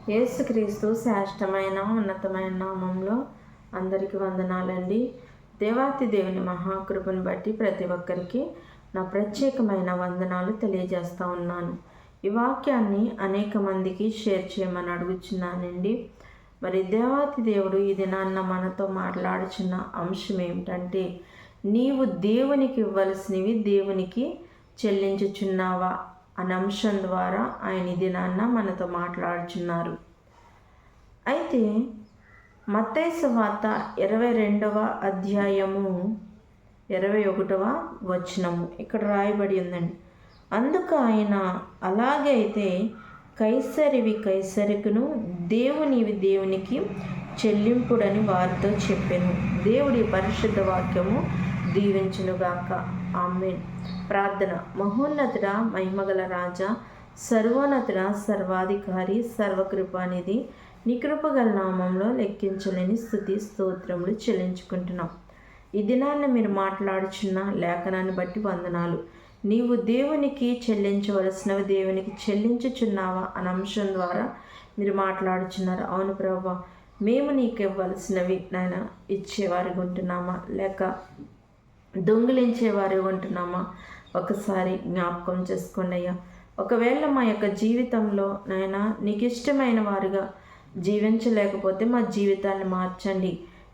యేసుక్రీస్తు శ్రేష్టమైన ఉన్నతమైన నామంలో అందరికీ వందనాలండి. దేవాతి దేవుని మహాకృపను బట్టి ప్రతి ఒక్కరికి నా ప్రత్యేకమైన వందనాలు తెలియజేస్తూ ఉన్నాను. ఈ వాక్యాన్ని అనేక మందికి షేర్ చేయమని అడుగుచున్నానండి. మరి దేవాతి దేవుడు ఈ దినాన్న మనతో మాట్లాడుచున్న అంశం ఏమిటంటే, నీవు దేవునికి ఇవ్వవలసినవి దేవునికి చెల్లించుచున్నావా అనే అంశం ద్వారా ఆయన ఈ దినాన్న మనతో మాట్లాడుచున్నారు. అయితే మత్తయి సువార్త 22వ అధ్యాయము 21వ వచనము ఇక్కడ రాయబడి ఉందండి. అందుకు ఆయన, అలాగైతే కైసరివి కైసరికును, దేవునివి దేవునికి చెల్లింపుడని వారితో చెప్పెను. దేవుడి పరిశుద్ధ వాక్యము దీవించునుగాక. ఆమేన్. ప్రార్థన. మహోన్నతుడ, మహిమగల రాజా, సర్వోన్నతుడ, సర్వాధికారి, సర్వకృపానిధి, నీ కృపగల నామంలో లెక్కించలేని స్తుతి స్తోత్రములు చెల్లించుకుంటున్నాం. ఈ దినాన్ని మీరు మాట్లాడుచున్న లేఖనాన్ని బట్టి వందనాలు. నీవు దేవునికి చెల్లించవలసినవి దేవునికి చెల్లించుచున్నావా అనే అంశం ద్వారా మీరు మాట్లాడుచున్నారు. అవును ప్రభువా, మేము నీకు ఇవ్వాల్సినవి నాయన ఇచ్చేవారిగా ఉంటున్నామా, లేక దొంగిలించేవారిగా ఉంటున్నామా? ఒకసారి జ్ఞాపకం చేసుకోండి అయ్యా. ఒకవేళ మా యొక్క జీవితంలో నాయన నీకు ఇష్టమైన వారుగా జీవించలేకపోతే మా జీవితాన్ని మార్చండి.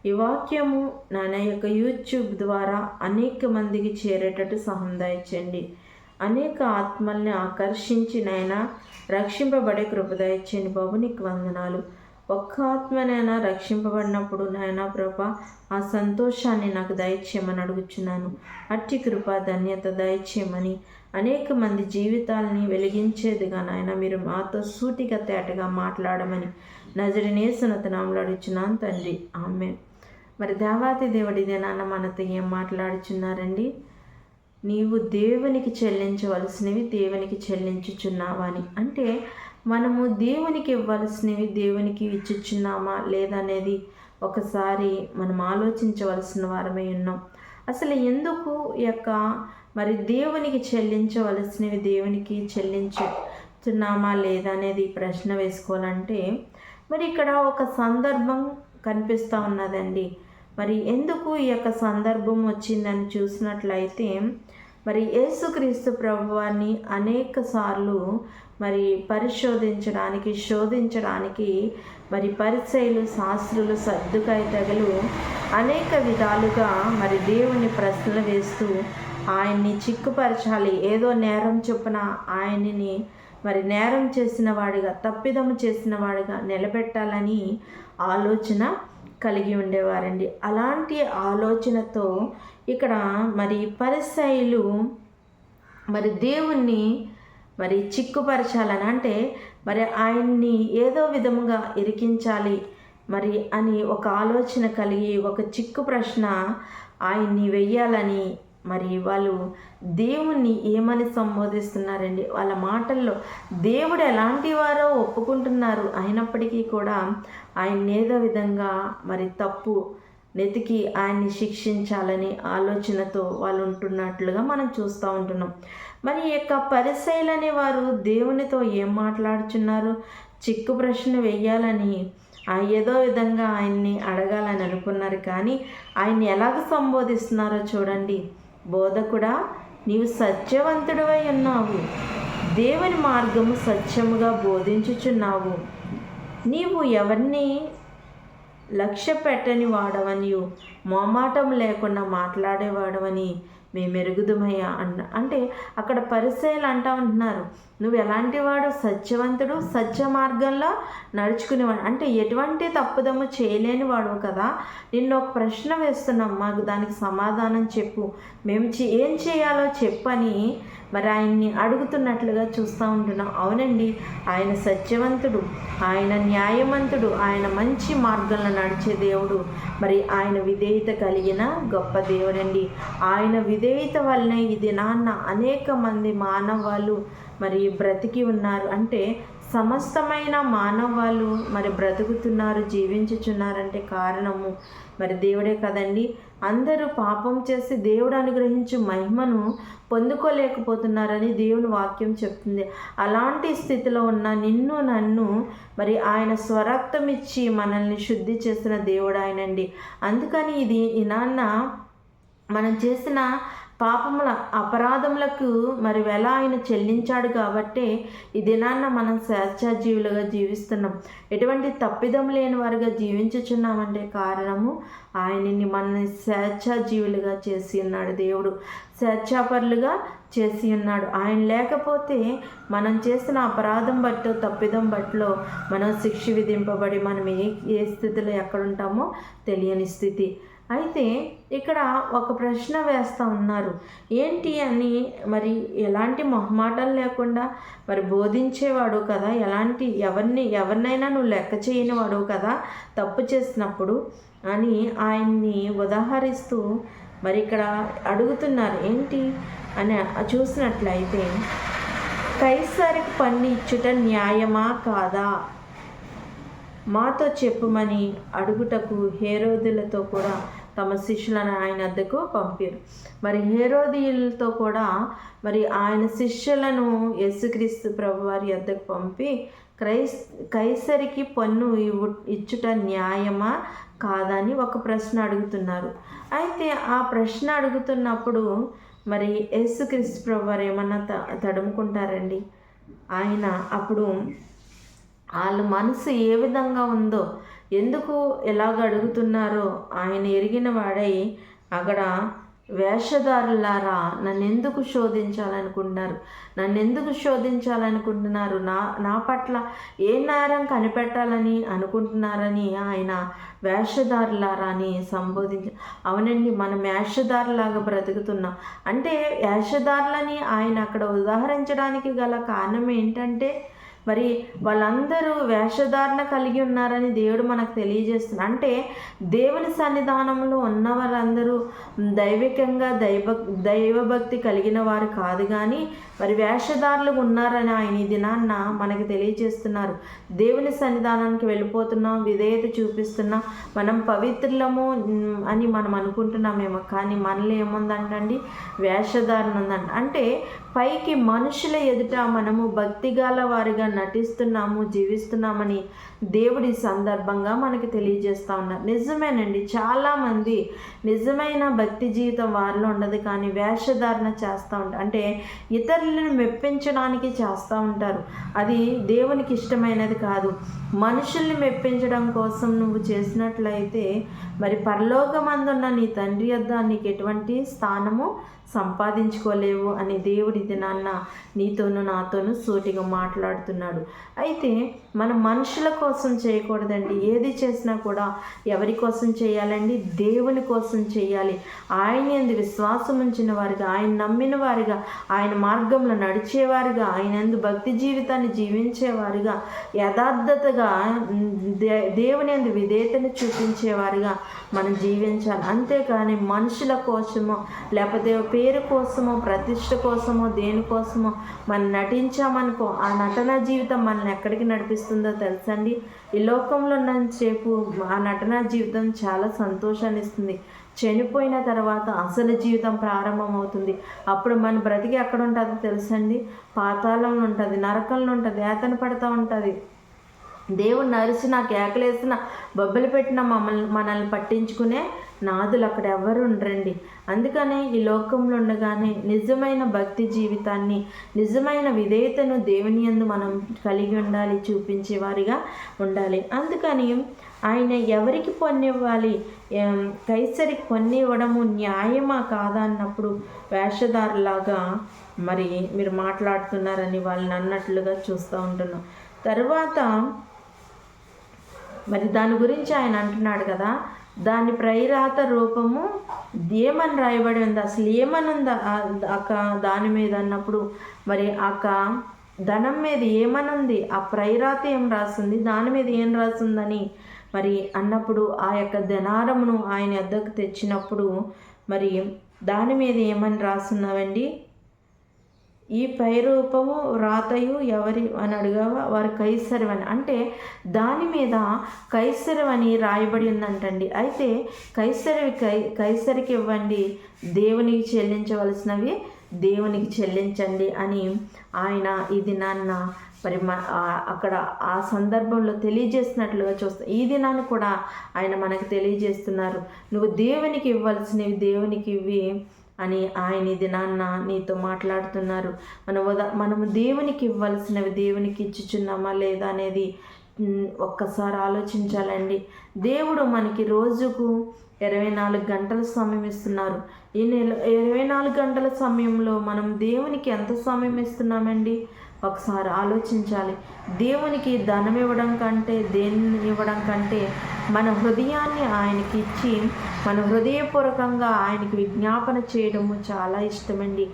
ఈ వాక్యము నాయన యొక్క యూట్యూబ్ ద్వారా అనేక మందికి చేరేటట్టు సహాయం దయచేయండి. అనేక ఆత్మల్ని ఆకర్షించి నాయన రక్షింపబడే కృప దయచేయండి బాబు. నీకు వందనాలు. ఒక్క ఆత్మనైనా రక్షింపబడినప్పుడు నాయన ప్రభా, ఆ సంతోషాన్ని నాకు దయచేయమని అడుగుచున్నాను. అట్టి కృప ధన్యత దయచేయమని, అనేక మంది జీవితాలని వెలిగించేదిగా నాయన మీరు మాతో సూటిగా తేటగా మాట్లాడమని నజరేయుని యేసు నామములో అడుగుచున్నాను తండ్రి. ఆమేన్. మరి దేవాతి దేవుడి దినాన మనతో ఏం మాట్లాడుచున్నారండి? నీవు దేవునికి చెల్లించవలసినవి దేవునికి చెల్లించుచున్నావా అని. అంటే మనము దేవునికి ఇవ్వాల్సినవి దేవునికి ఇచ్చుచున్నామా లేదనేది ఒకసారి మనం ఆలోచించవలసిన వారమై ఉన్నాం. అసలు ఎందుకు మరి దేవునికి చెల్లించవలసినవి దేవునికి చెల్లించుతున్నామా లేదా అనేది ప్రశ్న వేసుకోవాలంటే, మరి ఇక్కడ ఒక సందర్భం కనిపిస్తూ ఉన్నదండి. మరి ఎందుకు ఈ సందర్భం వచ్చిందని చూసినట్లయితే, మరి యేసుక్రీస్తు ప్రభువాన్ని అనేక సార్లు మరి పరిశోధించడానికి శోధించడానికి మరి పరిసయ్యులు, శాస్త్రులు, సద్దుకాయ తెగలు అనేక విధాలుగా మరి దేవుని ప్రశ్నలు వేస్తూ ఆయన్ని చిక్కుపరచాలి, ఏదో నేరం చొప్పున ఆయన్ని మరి నేరం చేసిన వాడిగా, తప్పిదము చేసిన వాడిగా నిలబెట్టాలని ఆలోచన కలిగి ఉండేవారండి. అలాంటి ఆలోచనతో ఇక్కడ మరి పరిసయ్యులు మరి దేవుణ్ణి మరి చిక్కుపరచాలని, అంటే మరి ఆయన్ని ఏదో విధముగా ఇరికించాలి మరి అని ఒక ఆలోచన కలిగి ఒక చిక్కు ప్రశ్న ఆయన్ని వెయ్యాలని మరి వాళ్ళు దేవుణ్ణి ఏమని సంబోధిస్తున్నారండి? వాళ్ళ మాటల్లో దేవుడు ఎలాంటి వారో ఒప్పుకుంటున్నారు. అయినప్పటికీ కూడా ఆయన ఏదో విధంగా మరి తప్పు నెతికి ఆయన్ని శిక్షించాలని ఆలోచనతో వాళ్ళు ఉంటున్నట్లుగా మనం చూస్తూ ఉంటున్నాం. మరి ఈ పరిసయ్యులనే వారు దేవునితో ఏం మాట్లాడుచున్నారు? చిక్కు ప్రశ్న వెయ్యాలని ఏదో విధంగా ఆయన్ని అడగాలని అనుకున్నారు. కానీ ఆయన్ని ఎలాగ సంబోధిస్తున్నారో చూడండి. బోధకుడా, నీవు సత్యవంతుడివై ఉన్నావు, దేవుని మార్గము సత్యముగా బోధించుచున్నావు, నీవు ఎవరిని లక్ష్య పెట్టని వాడవనియు మొమాటం లేకుండా మాట్లాడేవాడవని మేము ఎరుగుదుమయ్యా అంటే అక్కడ పరిసయ్యులు అంటా ఉంటున్నారు, నువ్వు ఎలాంటి వాడు? సత్యవంతుడు, సత్య మార్గంలో నడుచుకునేవాడు, అంటే ఎటువంటి తప్పుదము చేయలేని వాడు కదా. నిన్ను ఒక ప్రశ్న వేస్తున్నాం, మాకు దానికి సమాధానం చెప్పు, మేము ఏం చేయాలో చెప్పని మరి ఆయన్ని అడుగుతున్నట్లుగా చూస్తూ ఉంటున్నాం. అవునండి, ఆయన సత్యవంతుడు, ఆయన న్యాయవంతుడు, ఆయన మంచి మార్గంలో నడిచే దేవుడు, మరి ఆయన విధేయత కలిగిన గొప్ప దేవుడండి. ఆయన విధేయత వల్లనే ఈ దినాన్న అనేక మంది మానవాళ్ళు మరి బ్రతికి ఉన్నారు. అంటే సమస్తమైన మానవాళ్ళు మరి బ్రతుకుతున్నారు, జీవించుచున్నారంటే కారణము మరి దేవుడే కదండి. అందరూ పాపం చేసి దేవుడు అనుగ్రహించు మహిమను పొందుకోలేకపోతున్నారని దేవుని వాక్యం చెప్తుంది. అలాంటి స్థితిలో ఉన్న నిన్ను నన్ను మరి ఆయన స్వరక్తం ఇచ్చి మనల్ని శుద్ధి చేసిన దేవుడు ఆయనండి. అందుకని ఇది నాన్న మనం చేసిన పాపముల అపరాధములకు మరి ఎలా ఆయన చెల్లించాడు కాబట్టి ఈ దినాన్న మనం స్వేచ్ఛాజీవులుగా జీవిస్తున్నాం. ఎటువంటి తప్పిదం లేని వారుగా జీవించుచున్నామంటే కారణము ఆయనని మనల్ని స్వేచ్ఛాజీవులుగా చేసి ఉన్నాడు దేవుడు, స్వేచ్ఛాపరులుగా చేసి ఉన్నాడు. ఆయన లేకపోతే మనం చేసిన అపరాధం బట్టో తప్పిదం బట్టలో మనం శిక్ష విధింపబడి మనం ఏ స్థితిలో ఎక్కడుంటామో తెలియని స్థితి. అయితే ఇక్కడ ఒక ప్రశ్న వేస్తూ ఉన్నారు, ఏంటి అని. మరి ఎలాంటి మొహమాటం లేకుండా మరి బోధించేవాడు కదా, ఎవరినైనా నువ్వు లెక్క చేయని వాడు కదా తప్పు చేసినప్పుడు అని ఆయన్ని ఉదాహరిస్తూ మరి ఇక్కడ అడుగుతున్నారు. ఏంటి అని చూసినట్లయితే, కైసరికి పన్ను ఇచ్చుట న్యాయమా కాదా, మాతో చెప్పుమని అడుగుటకు హేరోదులతో కూడా తమ శిష్యులను ఆయన వద్దకు పంపారు. మరి హేరోదీయులతో కూడా మరి ఆయన శిష్యులను యేసుక్రీస్తు ప్రభు వారి వద్దకు పంపి కైసరికి పన్ను ఇచ్చుట న్యాయమా కాదని ఒక ప్రశ్న అడుగుతున్నారు. అయితే ఆ ప్రశ్న అడుగుతున్నప్పుడు మరి యేసుక్రీస్తు ప్రభు వారు ఏమన్నా తడుముకుంటారండి. ఆయన అప్పుడు వాళ్ళ మనసు ఏ విధంగా ఉందో, ఎందుకు ఎలాగ అడుగుతున్నారో ఆయన ఎరిగిన వాడై అక్కడ వేషధారులారా నన్నెందుకు శోధించాలనుకుంటున్నారు, నా పట్ల ఏ నేరం కనిపెట్టాలని అనుకుంటున్నారని ఆయన వేషధారులారా అని సంబోధించి, అవునండి మనం వేషధారులాగా బ్రతుకుతున్నాం అంటే వేషధారులని ఆయన అక్కడ ఉదాహరించడానికి గల కారణం ఏంటంటే మరి వాళ్ళందరూ వేషధారణ కలిగి ఉన్నారని దేవుడు మనకు తెలియజేస్తున్నారు. అంటే దేవుని సన్నిధానంలో ఉన్నవారందరూ దైవికంగా దైవభక్తి కలిగిన వారు కాదు, కానీ మరి వేషధారులు ఉన్నారని ఆయన ఈ దినాన్న మనకి తెలియజేస్తున్నారు. దేవుని సన్నిధానానికి వెళ్ళిపోతున్నాం, విధేయత చూపిస్తున్నాం, మనం పవిత్రులము అని మనం అనుకుంటున్నామేమో, కానీ మనలో ఏముందంటండి, వేషధారణ ఉందంట. అంటే పైకి మనుషుల ఎదుట మనము భక్తిగల వారిగా నటిస్తున్నాము, జీవిస్తున్నామని దేవుడి సందర్భంగా మనకి తెలియజేస్తూ ఉన్నారు. నిజమేనండి, చాలామంది నిజమైన భక్తి జీవితం వారిలో ఉండదు, కానీ వేషధారణ చేస్తూ ఉంటారు. అంటే ఇతరులను మెప్పించడానికి చేస్తూ ఉంటారు. అది దేవునికి ఇష్టమైనది కాదు. మనుషుల్ని మెప్పించడం కోసం నువ్వు చేసినట్లయితే మరి పరలోకమందున్న నీ తండ్రి వద్ద నీకు ఎటువంటి స్థానము సంపాదించుకోలేవు అని దేవుడి దినాన్న నీతోనూ నాతోనూ సూటిగా మాట్లాడుతున్నాడు. అయితే మనం మనుషుల కోసం చేయకూడదండి. ఏది చేసినా కూడా ఎవరి కోసం చేయాలండి, దేవుని కోసం చేయాలి. ఆయన యందు విశ్వాసం ఉంచిన వారిగా, ఆయన నమ్మిన వారిగా, ఆయన మార్గంలో నడిచేవారిగా, ఆయన యందు భక్తి జీవితాన్ని జీవించేవారిగా, యథార్థతగా దేవుని యందు విధేయతను చూపించేవారిగా మనం జీవించాలి. అంతేకాని మనుషుల కోసమో లేకపోతే పేరు కోసమో ప్రతిష్ట కోసమో దేనికోసమో మనం నటించామనుకో, ఆ నటన జీవితం మనల్ని ఎక్కడికి నడిపిస్తుందో తెలుసండి. ఈ లోకంలో ఉన్నంతసేపు ఆ నటన జీవితం చాలా సంతోషాన్ని ఇస్తుంది. చనిపోయిన తర్వాత అసలు జీవితం ప్రారంభమవుతుంది. అప్పుడు మన బ్రతికి ఎక్కడ ఉంటుందో తెలుసండి, పాతాళంలో ఉంటుంది, నరకంలో ఉంటుంది, యాతన పడుతూ ఉంటుంది. దేవుడు నరిసిన కేకలేసిన బొబ్బలు పెట్టిన మనల్ని పట్టించుకునే నాదులు అక్కడ ఎవరు ఉండరండి. అందుకనే ఈ లోకంలో ఉండగానే నిజమైన భక్తి జీవితాన్ని, నిజమైన విధేయతను దేవుని యందు మనం కలిగి ఉండాలి, చూపించేవారిగా ఉండాలి. అందుకని ఆయన ఎవరికి పన్నివ్వాలి, కైసరికి పన్నివ్వడము న్యాయమా కాదా అన్నప్పుడు వేషధారులాగా మరి మీరు మాట్లాడుతున్నారని వాళ్ళని అన్నట్లుగా చూస్తూ ఉంటున్నాం. తర్వాత మరి దాని గురించి ఆయన అంటున్నాడు కదా, దాని ప్రైరాత రూపము ఏమని రాయబడి ఉంది, అసలు ఏమని ఉందా దాని మీద అన్నప్పుడు మరి ధనం మీద ఏమనుంది, ఆ ప్రైరాత ఏం రాసింది, దాని మీద ఏం రాసిందని మరి అన్నప్పుడు ఆ యొక్క ధనారమును ఆయన వద్దకు తెచ్చినప్పుడు మరి దాని మీద ఏమని రాస్తున్నావండి, ఈ పై రూపము రాతయు ఎవరి అని అడిగావా, వారి కైసరవని. అంటే దాని మీద కైసరవని రాయబడి ఉందంటండి. అయితే కైసరికి ఇవ్వండి, దేవునికి చెల్లించవలసినవి దేవునికి చెల్లించండి అని ఆయన ఈ దినాన్న మరి అక్కడ ఆ సందర్భంలో తెలియజేసినట్లుగా చూస్తాం. ఈ దినాన్ని కూడా ఆయన మనకు తెలియజేస్తున్నారు, నువ్వు దేవునికి ఇవ్వాల్సినవి దేవునికి ఇవ్వి అని ఆయన ఈ దినాన్న నీతో మాట్లాడుతున్నారు. మనము దేవునికి ఇవ్వాల్సినవి దేవునికి ఇచ్చుచున్నామా లేదా అనేది ఒక్కసారి ఆలోచించాలండి. దేవుడు మనకి రోజుకు 24 గంటల సమయం ఇస్తున్నారు. ఈ 24 గంటల సమయంలో మనం దేవునికి ఎంత సమయం ఇస్తున్నామండి? ఒకసారి ఆలోచించాలి. దేవునికి ధనం ఇవ్వడం కంటే, దేన్ని ఇవ్వడం కంటే మన హృదయాన్ని ఆయనకి ఇచ్చి మన హృదయపూర్వకంగా ఆయనకి విజ్ఞాపన చేయడము చాలా ఇష్టమండి.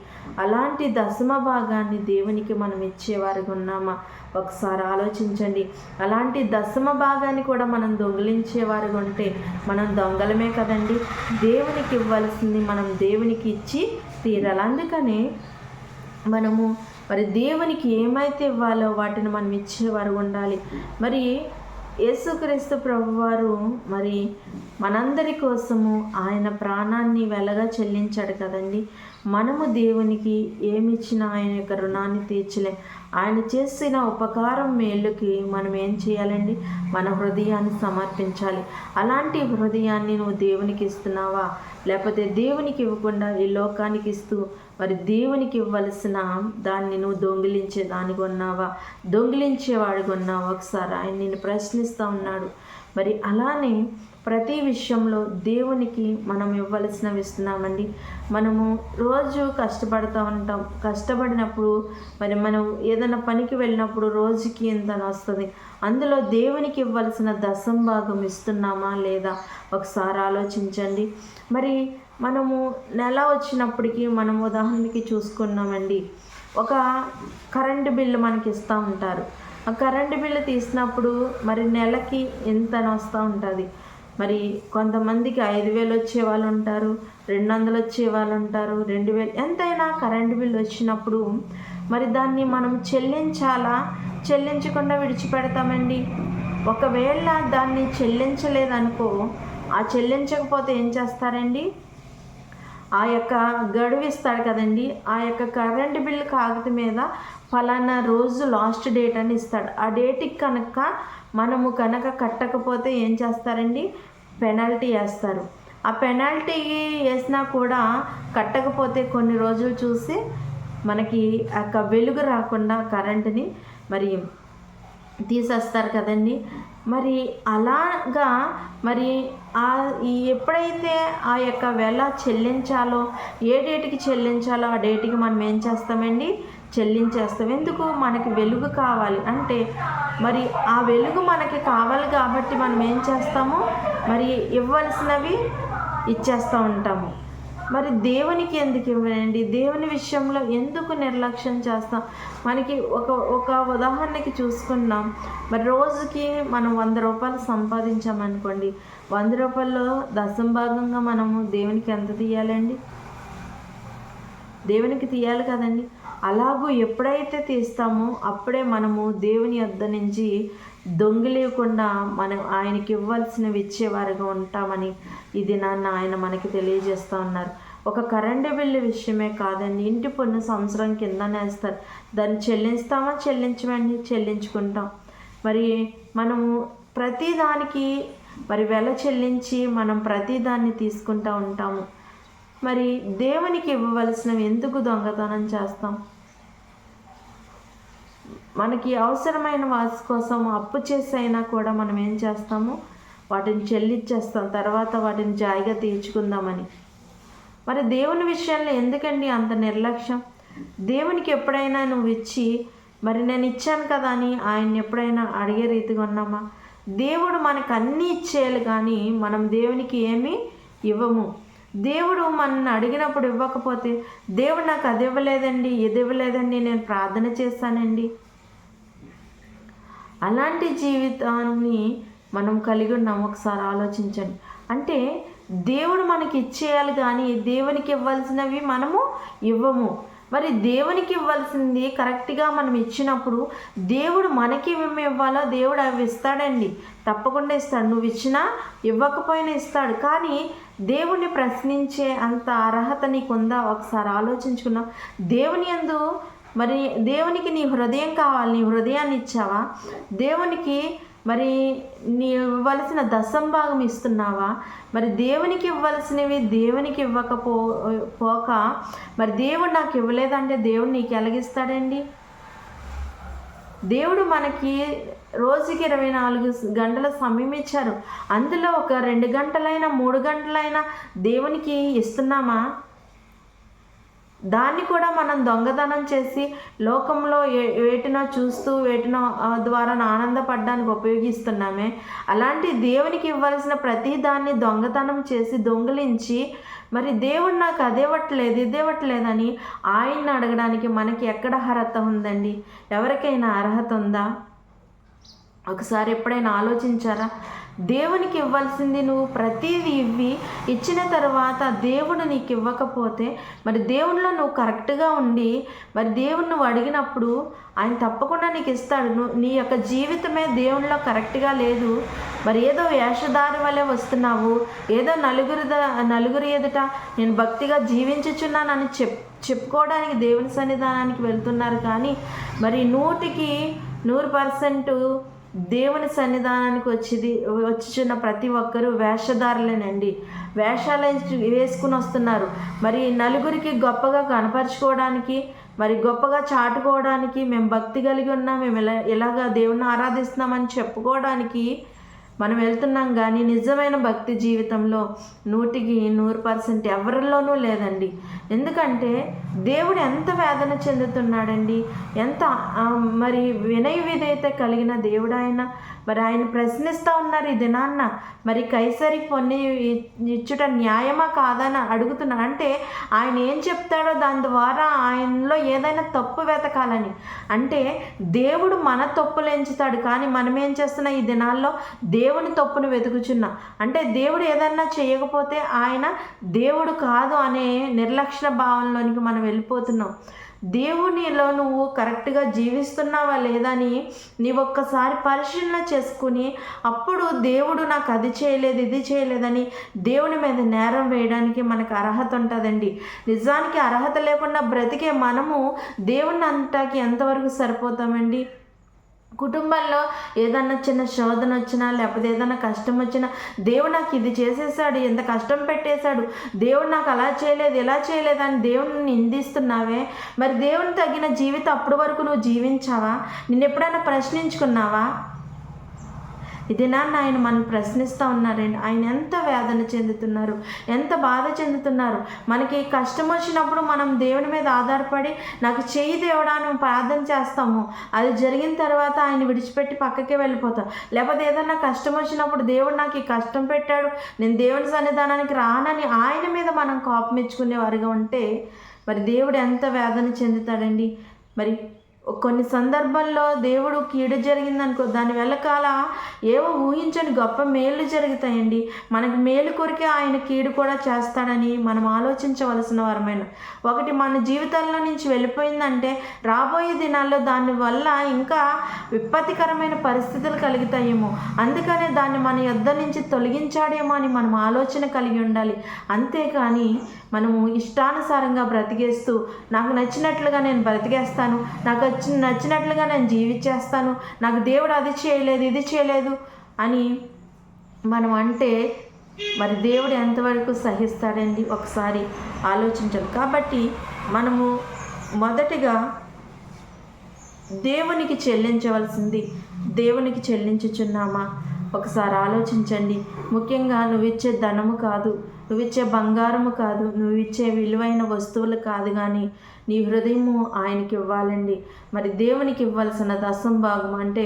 అలాంటి దశమ భాగాన్ని దేవునికి మనం ఇచ్చేవారుగా ఉన్నామా? ఒకసారి ఆలోచించండి. అలాంటి దశమ భాగాన్ని కూడా మనం దొంగిలించేవారుగా ఉంటే మనం దొంగలమే కదండి. దేవునికి ఇవ్వాల్సింది మనం దేవునికి ఇచ్చి తీరాలి. అందుకని మనము మరి దేవునికి ఏమైతే ఇవ్వాలో వాటిని మనం ఇచ్చేవారు ఉండాలి. మరి యేసుక్రీస్తు ప్రభువారు మరి మనందరి కోసము ఆయన ప్రాణాన్ని వెలగా చెల్లించాడు కదండి. మనము దేవునికి ఏమిచ్చినా ఆయన యొక్క రుణాన్ని తీర్చలేం. ఆయన చేసిన ఉపకారం మేలుకి మనం ఏం చేయాలండి? మన హృదయాన్ని సమర్పించాలి. అలాంటి హృదయాన్ని నువ్వు దేవునికి ఇస్తున్నావా, లేకపోతే దేవునికి ఇవ్వకుండా ఈ లోకానికి ఇస్తూ మరి దేవునికి ఇవ్వాల్సిన దాన్ని నువ్వు దొంగిలించే దానికి ఉన్నావా, దొంగిలించేవాడిగా ఉన్నావా? ఒకసారి ఆయన నిన్ను ప్రశ్నిస్తూ ఉన్నాడు. మరి అలానే ప్రతి విషయంలో దేవునికి మనం ఇవ్వాల్సినవి ఇస్తున్నామండి. మనము రోజు కష్టపడుతూ ఉంటాం. కష్టపడినప్పుడు మరి మనం ఏదైనా పనికి వెళ్ళినప్పుడు రోజుకి ఎంత వస్తుంది, అందులో దేవునికి ఇవ్వాల్సిన దశం భాగం ఇస్తున్నామా లేదా? ఒకసారి ఆలోచించండి. మరి మనము నెల వచ్చినప్పటికీ మనం ఉదాహరణకి చూసుకున్నామండి, ఒక కరెంటు బిల్లు మనకి ఇస్తూ ఉంటారు. ఆ కరెంటు బిల్లు తీసినప్పుడు మరి నెలకి ఎంత వస్తూ ఉంటుంది. మరి కొంతమందికి 5,000 వచ్చే వాళ్ళు ఉంటారు, 200 వచ్చే వాళ్ళు ఉంటారు, 2,000 ఎంతైనా కరెంటు బిల్లు వచ్చినప్పుడు మరి దాన్ని మనం చెల్లించాలా, చెల్లించకుండా విడిచిపెడతామండి. ఒకవేళ దాన్ని చెల్లించలేదనుకో, ఆ చెల్లించకపోతే ఏం చేస్తారండి? ఆ యొక్క గడువు ఇస్తాడు కదండి, ఆ యొక్క కరెంటు బిల్లు కాగితం మీద ఫలానా రోజు లాస్ట్ డేట్ అని ఇస్తాడు. ఆ డేట్కి కనుక మనము కనుక కట్టకపోతే ఏం చేస్తారండి? పెనాల్టీ వేస్తారు. ఆ పెనాల్టీ వేసినా కూడా కట్టకపోతే కొన్ని రోజులు చూసి మనకి ఆ వెలుగు రాకుండా కరెంటుని మరి తీసేస్తారు కదండి. మరి అలాగా మరి ఎప్పుడైతే ఆ యొక్క వెల చెల్లించాలో, ఏ డేట్కి చెల్లించాలో ఆ డేట్కి మనం ఏం చేస్తామండి? చెల్లించేస్తాం. ఎందుకు? మనకి వెలుగు కావాలి. అంటే మరి ఆ వెలుగు మనకి కావాలి కాబట్టి మనం ఏం చేస్తాము? మరి ఇవ్వాల్సినవి ఇచ్చేస్తూ ఉంటాము. మరి దేవునికి ఎందుకు ఇవ్వండి? దేవుని విషయంలో ఎందుకు నిర్లక్ష్యం చేస్తాం? మనకి ఒక ఉదాహరణకి చూసుకున్నాం. మరి రోజుకి మనం 100 రూపాయలు సంపాదించామనుకోండి, 100 రూపాయల్లో దశం భాగంగా మనము దేవునికి ఎంత తీయాలండి? దేవునికి తీయాలి కదండి. అలాగూ ఎప్పుడైతే తీస్తామో అప్పుడే మనము దేవుని యొద్ద నుంచి దొంగిలేయకుండా మనం ఆయనకి ఇవ్వాల్సినవి ఇచ్చేవారుగా ఉంటామని ఇది ఆయన మనకి తెలియజేస్తూ ఉన్నారు. ఒక కరెంటు బిల్లు విషయమే కాదండి, ఇంటి పన్ను సంవత్సరం కిందనే వేస్తారు. దాన్ని చెల్లిస్తామా? చెల్లించమండి, చెల్లించుకుంటాం. మరి మనము ప్రతిదానికి మరి వెల చెల్లించి మనం ప్రతిదాన్ని తీసుకుంటూ ఉంటాము. మరి దేవునికి ఇవ్వవలసినవి ఎందుకు దొంగతనం చేస్తాం? మనకి అవసరమైన వాటి కోసం అప్పు చేసి అయినా కూడా మనం ఏం చేస్తాము? వాటిని చెల్లించేస్తాం, తర్వాత వాటిని జాయిగా తీర్చుకుందామని. మరి దేవుని విషయంలో ఎందుకండి అంత నిర్లక్ష్యం? దేవునికి ఎప్పుడైనా నువ్వు ఇచ్చి మరి నేను ఇచ్చాను కదా అని ఆయన్ని ఎప్పుడైనా అడిగే రీతిగా ఉన్నామా? దేవుడు మనకు అన్నీ ఇచ్చేయాలి కానీ మనం దేవునికి ఏమీ ఇవ్వము. దేవుడు మనల్ని అడిగినప్పుడు ఇవ్వకపోతే, దేవుడు నాకు అది ఇవ్వలేదండి, ఇది ఇవ్వలేదండి, నేను ప్రార్థన చేశానండి, అలాంటి జీవితాన్ని మనం కలిగి ఉన్నాం. ఒకసారి ఆలోచించండి. అంటే దేవుడు మనకి ఇచ్చేయాలి కానీ దేవునికి ఇవ్వాల్సినవి మనము ఇవ్వము. మరి దేవునికి ఇవ్వాల్సింది కరెక్ట్గా మనం ఇచ్చినప్పుడు దేవుడు మనకి ఏమేమి ఇవ్వాలో దేవుడు అవి ఇస్తాడండి, తప్పకుండా ఇస్తాడు. నువ్వు ఇచ్చినా ఇవ్వకపోయినా ఇస్తాడు. కానీ దేవుణ్ణి ప్రశ్నించే అంత అర్హత నీకుందా? ఒకసారి ఆలోచించుకున్నావు. దేవుని యందు మరి దేవునికి నీ హృదయం కావాలి, నీ హృదయాన్ని ఇచ్చావా? దేవునికి మరి నీ ఇవ్వాల్సిన దశంభాగం ఇస్తున్నావా? మరి దేవునికి ఇవ్వాల్సినవి దేవునికి పోక మరి దేవుడు నాకు ఇవ్వలేదంటే దేవుడు నీకు ఎలాగిస్తాడండి? దేవుడు మనకి రోజుకి 24 గంటల సమయం ఇచ్చారు. అందులో ఒక 2 గంటలైనా 3 గంటలైనా దేవునికి ఇస్తున్నామా? దాన్ని కూడా మనం దొంగతనం చేసి లోకంలో వేటినో చూస్తూ వేటినో ద్వారా ఆనందపడడానికి ఉపయోగిస్తున్నామే. అలాంటి దేవునికి ఇవ్వాల్సిన ప్రతి దాన్ని దొంగతనం చేసి దొంగిలించి మరి దేవుడు నాకు అదేవట్లేదు ఇదేవట్లేదని ఆయన్ని అడగడానికి మనకి ఎక్కడ అర్హత ఉందండి? ఎవరికైనా అర్హత ఉందా? ఒకసారి ఎప్పుడైనా ఆలోచించారా? దేవునికి ఇవ్వాల్సింది నువ్వు ప్రతిదీ ఇచ్చిన తర్వాత దేవుడు నీకు ఇవ్వకపోతే మరి దేవుడిలో నువ్వు కరెక్ట్గా ఉండి మరి దేవుడు నువ్వు అడిగినప్పుడు ఆయన తప్పకుండా నీకు ఇస్తాడు. నీ యొక్క జీవితమే దేవుడిలో కరెక్ట్గా లేదు, మరి ఏదో వేషధారి వల్లే వస్తున్నావు, ఏదో నలుగురి ఎదుట నేను భక్తిగా జీవించుచున్నానని చెప్పుకోవడానికి దేవుని సన్నిధానానికి వెళ్తున్నారు. కానీ మరి 100% దేవుని సన్నిధానానికి వచ్చిచున్న ప్రతి ఒక్కరూ వేషధారులేనండి. వేషాలు వేసుకుని వస్తున్నారు. మరి నలుగురికి గొప్పగా కనపరుచుకోవడానికి మరి గొప్పగా చాటుకోవడానికి మేము భక్తి కలిగి ఉన్నాం, మేము ఇలాగా దేవుణ్ణి ఆరాధిస్తున్నామని చెప్పుకోవడానికి మనం వెళ్తున్నాం. కానీ నిజమైన భక్తి జీవితంలో 100% ఎవరిలోనూ లేదండి. ఎందుకంటే దేవుడు ఎంత వేదన చెందుతున్నాడండి, ఎంత మరి వినయ విధేయత కలిగిన దేవుడు ఆయన. మరి ఆయన ప్రశ్నిస్తూ ఉన్నారు ఈ దినాన్న, మరి కైసరికి పొన్ని ఇచ్చుట న్యాయమా కాదని అడుగుతున్నారు. అంటే ఆయన ఏం చెప్తాడో దాని ద్వారా ఆయనలో ఏదైనా తప్పు వెతకాలని. అంటే దేవుడు మన తప్పులు ఎంచుతాడు, కానీ మనం ఏం చేస్తున్నాం ఈ దినాల్లో? దేవుని తప్పును వెతుకుచున్నా. అంటే దేవుడు ఏదన్నా చేయకపోతే ఆయన దేవుడు కాదు అనే నిర్లక్ష్య భావంలోనికి మనం వెళ్ళిపోతున్నాం. దేవునిలో నువ్వు కరెక్ట్గా జీవిస్తున్నావా లేదని నీవు ఒక్కసారి పరిశీలన చేసుకుని అప్పుడు దేవుడు నాకు అది చేయలేదు ఇది చేయలేదని దేవుని మీద నేరం వేయడానికి మనకు అర్హత ఉంటుందండి. నిజానికి అర్హత లేకుండా బ్రతికే మనము దేవుని అంటాకి ఎంతవరకు సరిపోతామండి? కుటుంబంలో ఏదన్నా చిన్న శోధన వచ్చినా లేకపోతే ఏదైనా కష్టం వచ్చినా దేవుడు నాకు ఇది చేసేసాడు, ఎంత కష్టం పెట్టేశాడు, దేవుడు నాకు అలా చేయలేదు ఇలా చేయలేదు అని దేవుడిని నిందిస్తున్నావే. మరి దేవుని తగిన జీవితం అప్పటి వరకు నువ్వు జీవించావా? నిన్ను ఎప్పుడైనా ప్రశ్నించుకున్నావా? ఇది నాన్న ఆయన మనం ప్రశ్నిస్తూ ఉన్నారండి. ఆయన ఎంత వేదన చెందుతున్నారు, ఎంత బాధ చెందుతున్నారు. మనకి కష్టం వచ్చినప్పుడు మనం దేవుని మీద ఆధారపడి నాకు చెయ్యి దేవుడాన్ని ప్రార్థన చేస్తాము. అది జరిగిన తర్వాత ఆయన విడిచిపెట్టి పక్కకే వెళ్ళిపోతాం. లేకపోతే ఏదన్నా కష్టం వచ్చినప్పుడు దేవుడు నాకు ఈ కష్టం పెట్టాడు, నేను దేవుని సన్నిధానానికి రానని ఆయన మీద మనం కోపం మెచ్చుకునేవారుగా ఉంటే మరి దేవుడు ఎంత వేదన చెందుతాడండి. మరి కొన్ని సందర్భాల్లో దేవుడు కీడు జరిగిందనుకో, దాని వెనకాల ఏవో ఊహించని గొప్ప మేలు జరుగుతాయండి. మనకి మేలు కొరికే ఆయన కీడు కూడా చేస్తాడని మనం ఆలోచించవలసిన వారమైన. ఒకటి మన జీవితాల్లో నుంచి వెళ్ళిపోయిందంటే రాబోయే దినాల్లో దానివల్ల ఇంకా విపత్తికరమైన పరిస్థితులు కలుగుతాయేమో, అందుకనే దాన్ని మన యొద్ద నుంచి తొలగించాడేమో అని మనం ఆలోచన కలిగి ఉండాలి. అంతేకాని మనము ఇష్టానుసారంగా బ్రతికేస్తూ నాకు నచ్చినట్లుగా నేను బ్రతికేస్తాను, నాకు నచ్చినట్లుగా నేను జీవించేస్తాను, నాకు దేవుడు అది చేయలేదు ఇది చేయలేదు అని మనం అంటే మరి దేవుడు ఎంతవరకు సహిస్తాడండి? ఒకసారి ఆలోచించాలి. కాబట్టి మనము మొదటిగా దేవునికి చెల్లించవలసింది దేవునికి చెల్లించుచున్నామా? ఒకసారి ఆలోచించండి. ముఖ్యంగా నువ్విచ్చే ధనము కాదు, నువ్విచ్చే బంగారము కాదు, నువ్విచ్చే విలువైన వస్తువులు కాదు, కానీ నీ హృదయము ఆయనకి ఇవ్వాలండి. మరి దేవునికి ఇవ్వాల్సిన దశంభాగం అంటే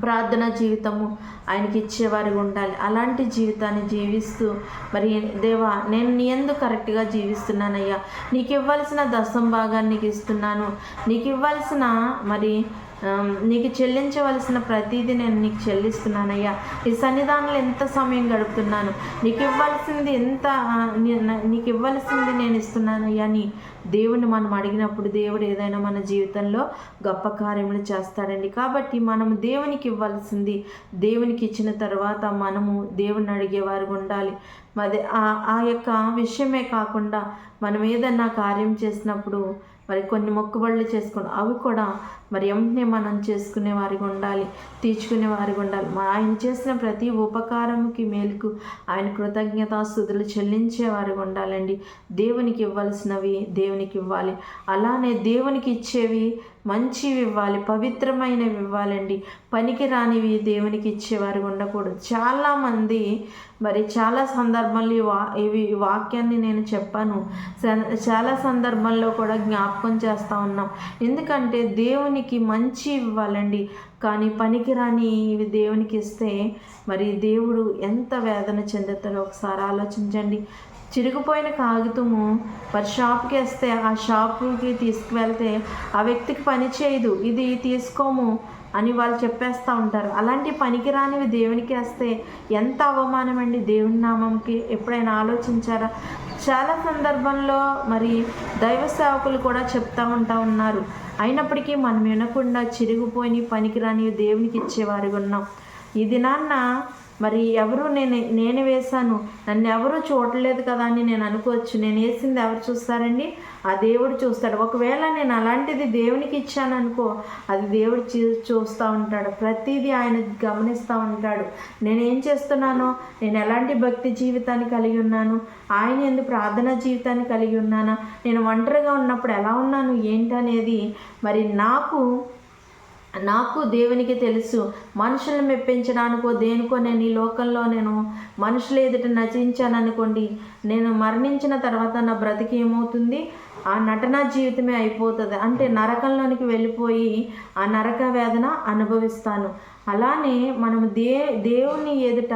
ప్రార్థన జీవితము ఆయనకి ఇచ్చేవారిగా ఉండాలి. అలాంటి జీవితాన్ని జీవిస్తూ మరి దేవా నేను నీ యందు కరెక్ట్గా జీవిస్తున్నానయ్యా, నీకు ఇవ్వాల్సిన దశంభాగాన్ని నీకు ఇస్తున్నాను, నీకు ఇవ్వాల్సిన మరి నీకు చెల్లించవలసిన ప్రతిదీ నేను నీకు చెల్లిస్తున్నానయ్యా. ఈ సన్నిధానంలో ఎంత సమయం గడుపుతున్నాను, నీకు ఇవ్వాల్సింది నేను ఇస్తున్నానయ్యా అని దేవుని మనం అడిగినప్పుడు దేవుడు ఏదైనా మన జీవితంలో గొప్ప కార్యములు చేస్తాడండి. కాబట్టి మనము దేవునికి ఇవ్వాల్సింది దేవునికి ఇచ్చిన తర్వాత మనము దేవుని అడిగేవారు ఉండాలి. మరి ఆ యొక్క విషయమే కాకుండా మనం ఏదన్నా కార్యం చేసినప్పుడు మరి కొన్ని మొక్కుబడులు చేసుకోండి, అవి కూడా మరి వెంటనే మనం చేసుకునే వారికి ఉండాలి, తీర్చుకునే వారికి ఉండాలి. ఆయన చేసిన ప్రతి ఉపకారంకి మేలుకు ఆయన కృతజ్ఞతాస్తుతులు చెల్లించే వారికి ఉండాలండి. దేవునికి ఇవ్వాల్సినవి దేవునికి ఇవ్వాలి, అలానే దేవునికి ఇచ్చేవి మంచివి ఇవ్వాలి, పవిత్రమైనవి ఇవ్వాలండి. పనికి రానివి దేవునికి ఇచ్చేవారు ఉండకూడదు. చాలామంది మరి చాలా సందర్భాల్లో ఈ వాక్యాన్ని నేను చెప్పాను, చాలా సందర్భాల్లో కూడా జ్ఞాపకం చేస్తూ ఉన్నాం. ఎందుకంటే దేవునికి మంచి ఇవ్వాలండి, కానీ పనికిరాని ఇవి దేవునికి ఇస్తే మరి దేవుడు ఎంత వేదన చెందుతాడో ఒకసారి ఆలోచించండి. చిరిగిపోయిన కాగితము మరి షాప్కి వేస్తే ఆ షాపుకి తీసుకువెళ్తే ఆ వ్యక్తికి పని చేయదు, ఇది తీసుకోము అని వాళ్ళు చెప్పేస్తూ ఉంటారు. అలాంటి పనికిరానివి దేవునికి వేస్తే ఎంత అవమానం అండి దేవుని నామంకి. ఎప్పుడైనా ఆలోచించారా? చాలా సందర్భంలో మరి దైవ సేవకులు కూడా చెప్తూ ఉన్నారు. అయినప్పటికీ మనం వినకుండా చిరిగిపోయి పనికిరానివి దేవునికి ఇచ్చేవారిగా ఉన్నాం. ఈ దినాన్న మరి ఎవరు నేను వేశాను, నన్ను ఎవరు చూడలేదు కదా అని నేను అనుకోవచ్చు. నేను వేసింది ఎవరు చూస్తారండి? ఆ దేవుడు చూస్తాడు. ఒకవేళ నేను అలాంటిది దేవునికి ఇచ్చాను అనుకో, అది దేవుడు చూస్తూ ఉంటాడు, ప్రతిదీ ఆయన గమనిస్తూ ఉంటాడు. నేనేం చేస్తున్నానో, నేను ఎలాంటి భక్తి జీవితాన్ని కలిగి ఉన్నాను, ఆయన ఎందుకు ప్రార్థనా జీవితాన్ని కలిగి ఉన్నానా, నేను ఒంటరిగా ఉన్నప్పుడు ఎలా ఉన్నాను ఏంటనేది మరి నాకు దేవునికి తెలుసు. మనుషులను మెప్పించడానికో దేనికో నేను ఈ లోకంలో నేను మనుషుల ఎదుట నటించాను అనుకోండి, నేను మరణించిన తర్వాత నా బ్రతికి ఏమవుతుంది? ఆ నటనా జీవితమే అయిపోతుంది. అంటే నరకంలోనికి వెళ్ళిపోయి ఆ నరక వేదన అనుభవిస్తాను. అలానే మనము దేవుని ఎదుట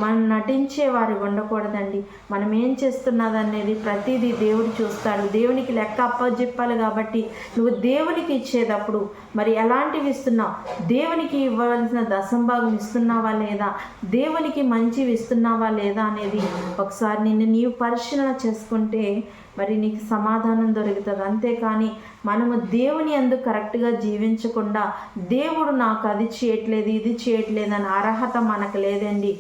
మనం నటించే వారు ఉండకూడదండి. మనం ఏం చేస్తున్నది అనేది ప్రతిదీ దేవుడు చూస్తాడు. దేవునికి లెక్క అప్పచెప్పాలి. కాబట్టి నువ్వు దేవునికి ఇచ్చేటప్పుడు మరి ఎలాంటివి ఇస్తున్నావు, దేవునికి ఇవ్వవలసిన దశంభాగం ఇస్తున్నావా లేదా, దేవునికి మంచివి ఇస్తున్నావా లేదా అనేది ఒకసారి నీవు పరిశీలన చేసుకుంటే మరి నీకు సమాధానం దొరుకుతుంది. అంతేకాని మనము దేవుని యందు కరెక్ట్గా జీవించకుండా దేవుడు నాకు అది చేయట్లేదు ఇది చేయట్లేదు అని అర్హత మనకు లేదండి.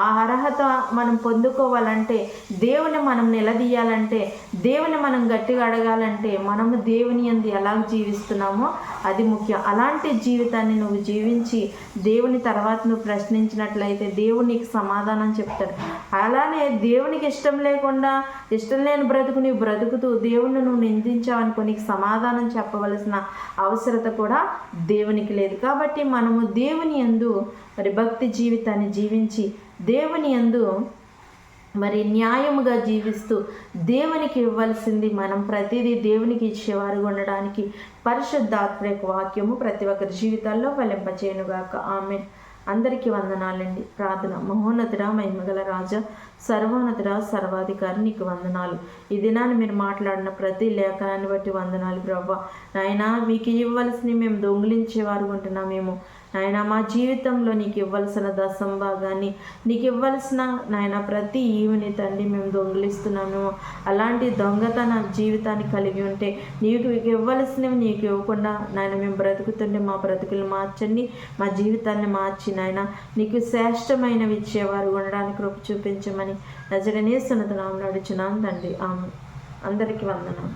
ఆ అర్హత మనం పొందుకోవాలంటే, దేవుని మనం నిలదీయాలంటే, దేవుని మనం గట్టిగా అడగాలంటే మనము దేవుని యందు ఎలా జీవిస్తున్నామో అది ముఖ్యం. అలాంటి జీవితాన్ని నువ్వు జీవించి దేవుని తర్వాత నువ్వు ప్రశ్నించినట్లయితే దేవుడు నీకు సమాధానం చెప్తాడు. అలానే దేవునికి ఇష్టం లేకుండా ఇష్టం లేని బ్రతుకు నీవు బ్రతుకుతూ దేవుణ్ణి నువ్వు నిందించావనుకో, నీకు సమాధానం చెప్పవలసిన అవసరత కూడా దేవునికి లేదు. కాబట్టి మనము దేవుని యందు మరి భక్తి జీవితాన్ని జీవించి దేవుని యందు మరి న్యాయముగా జీవిస్తూ దేవునికి ఇవ్వాల్సింది మనం ప్రతిదీ దేవునికి ఇచ్చేవారు ఉండడానికి పరిశుద్ధాత్మ యొక్క వాక్యము ప్రతి ఒక్కరి జీవితాల్లో ఫలింపచేయునుగాక. ఆమేన్. అందరికీ వందనాలండి. ప్రార్థన. మహోన్నతుడా, మహిమగల రాజా, సర్వోన్నతుడా, సర్వాధికారి నీకు వందనాలు. ఈ దినాన్ని మీరు మాట్లాడిన ప్రతి లేఖనాన్ని బట్టి వందనాలు ప్రభువా. నాయనా, మీకు ఇవ్వాల్సినవి మేము దొంగిలించేవారు ఉంటున్నామేమో నాయన. మా జీవితంలో నీకు ఇవ్వాల్సిన దశంభాగాన్ని, నీకు ఇవ్వాల్సిన నాయన ప్రతి ఈవిని తండ్రి మేము దొంగిలిస్తున్నామేమో. అలాంటి దొంగతన జీవితాన్ని కలిగి ఉంటే నీకు ఇవ్వాల్సినవి నీకు ఇవ్వకుండా నాయన మేము బ్రతుకుతుంటే మా బ్రతుకులు మార్చండి, మా జీవితాన్ని మార్చి నాయన నీకు శ్రేష్టమైనవి ఇచ్చేవారు ఉండడానికి కృప చూపించమని నజరేయుని యేసు నామములో అడుగుచున్నాను తండ్రి. ఆమేన్. అందరికీ వందనాలు.